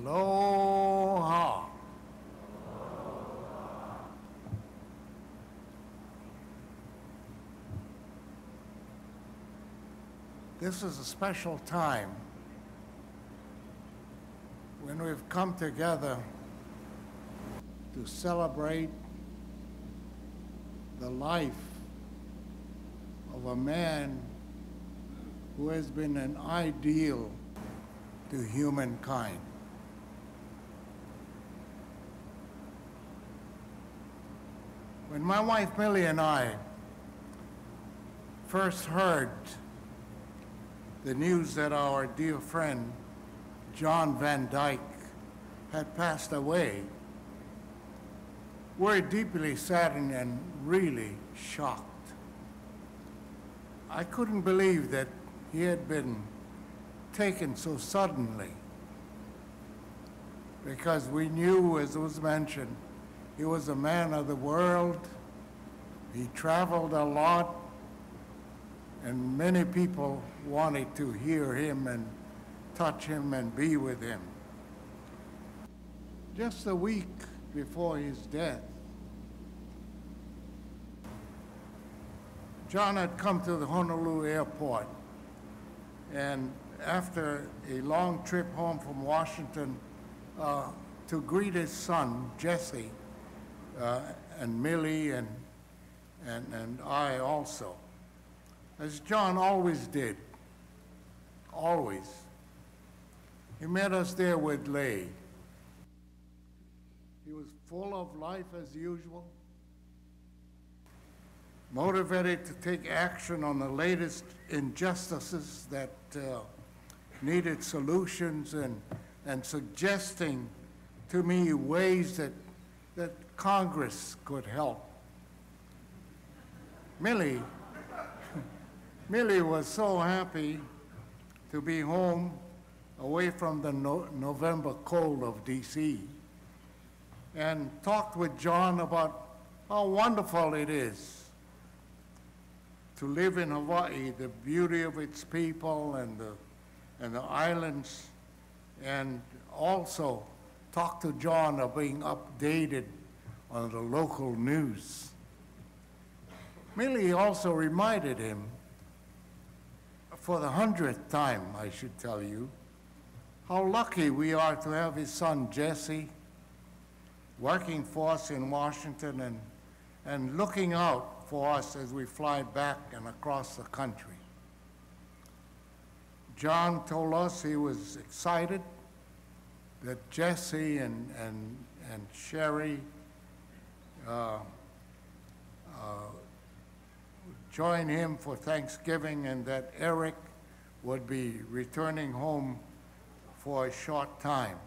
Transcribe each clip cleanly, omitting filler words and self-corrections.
Aloha. This is a special time when we've come together to celebrate the life of a man who has been an ideal to humankind. When my wife Millie and I first heard the news that our dear friend John Van Dyke had passed away, we were deeply saddened and really shocked. I couldn't believe that he had been taken so suddenly, because we knew, as was mentioned, he was a man of the world. He traveled a lot, and many people wanted to hear him and touch him and be with him. Just a week before his death, John had come to the Honolulu airport, and after a long trip home from Washington to greet his son, Jesse, and Millie and I also, as John always did, always. He met us there with Lay. He was full of life as usual, motivated to take action on the latest injustices that needed solutions, and suggesting to me ways that Congress could help. Millie was so happy to be home, away from the November cold of DC, and talked with John about how wonderful it is to live in Hawaii, the beauty of its people and the islands, and also talk to John of being updated on the local news. Millie also reminded him, for the 100th time, I should tell you, how lucky we are to have his son Jesse working for us in Washington and looking out for us as we fly back and across the country. John told us he was excited that Jesse and Sherry join him for Thanksgiving, and that Eric would be returning home for a short time.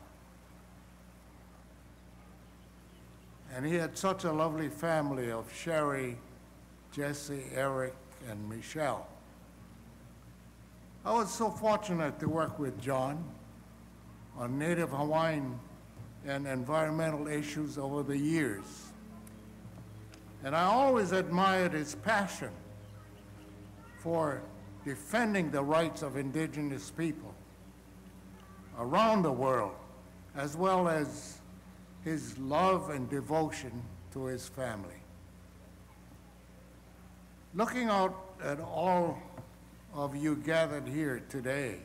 And he had such a lovely family of Sherry, Jesse, Eric, and Michelle. I was so fortunate to work with John on Native Hawaiian and environmental issues over the years. And I always admired his passion for defending the rights of indigenous people around the world, as well as his love and devotion to his family. Looking out at all of you gathered here today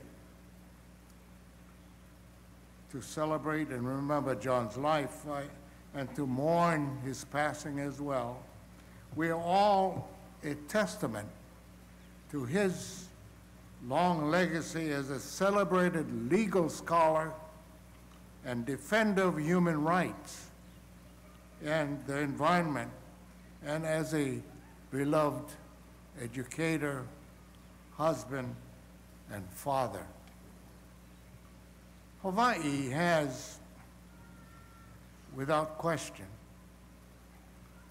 to celebrate and remember John's life and to mourn his passing as well, we are all a testament to his long legacy as a celebrated legal scholar and defender of human rights and the environment, and as a beloved educator, husband, and father. Hawaii has, without question,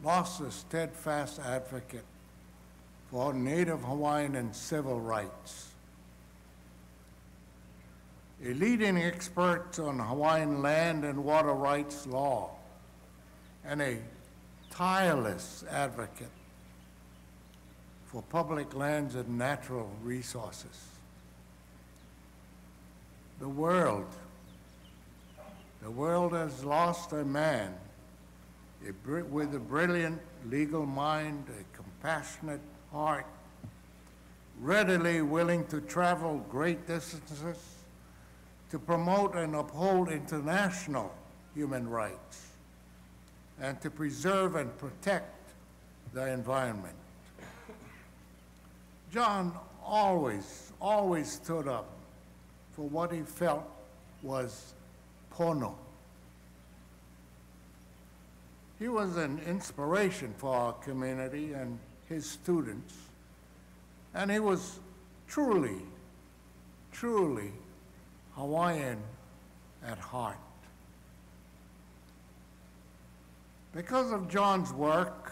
lost a steadfast advocate for Native Hawaiian and civil rights. A leading expert on Hawaiian land and water rights law, and a tireless advocate for public lands and natural resources. The world The world has lost a man with a brilliant legal mind, a compassionate heart, readily willing to travel great distances to promote and uphold international human rights and to preserve and protect the environment. John always stood up for what he felt was pono. He was an inspiration for our community and his students, and he was truly Hawaiian at heart. Because of John's work,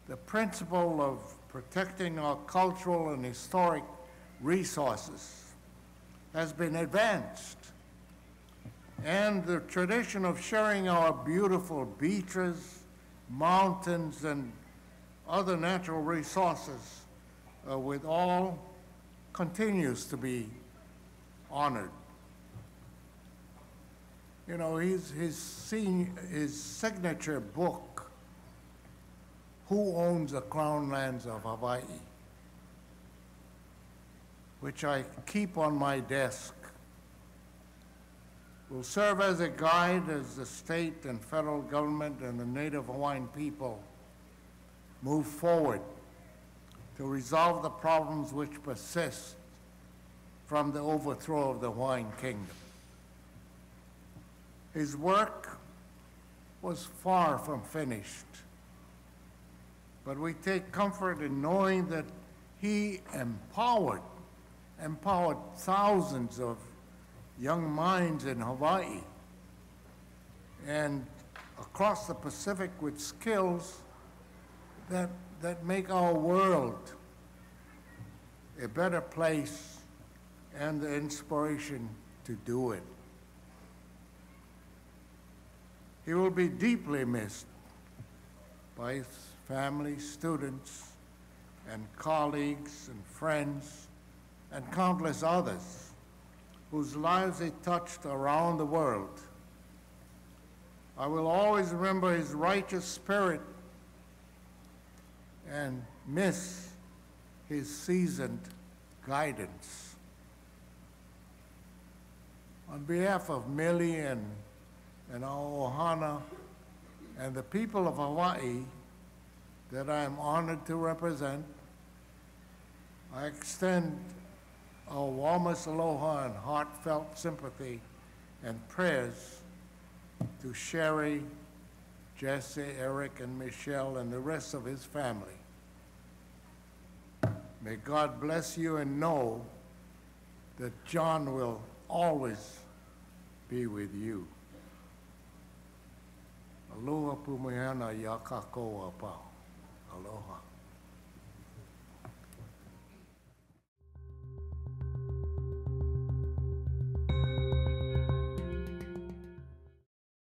the principle of protecting our cultural and historic resources has been advanced, and the tradition of sharing our beautiful beaches, mountains, and other natural resources with all continues to be honored. You know, his signature book, Who Owns the Crown Lands of Hawaii, which I keep on my desk, will serve as a guide as the state and federal government and the Native Hawaiian people move forward to resolve the problems which persist from the overthrow of the Hawaiian kingdom. His work was far from finished, but we take comfort in knowing that he empowered thousands of young minds in Hawaii and across the Pacific with skills that make our world a better place and the inspiration to do it. He will be deeply missed by his family, students, and colleagues and friends, and countless others whose lives he touched around the world. I will always remember his righteous spirit and miss his seasoned guidance. On behalf of Millie and our ohana and the people of Hawaii that I am honored to represent, I extend our warmest aloha and heartfelt sympathy and prayers to Sherry, Jesse, Eric, and Michelle, and the rest of his family. May God bless you, and know that John will always be with you. Aloha pumihana ya kākou apau. Aloha.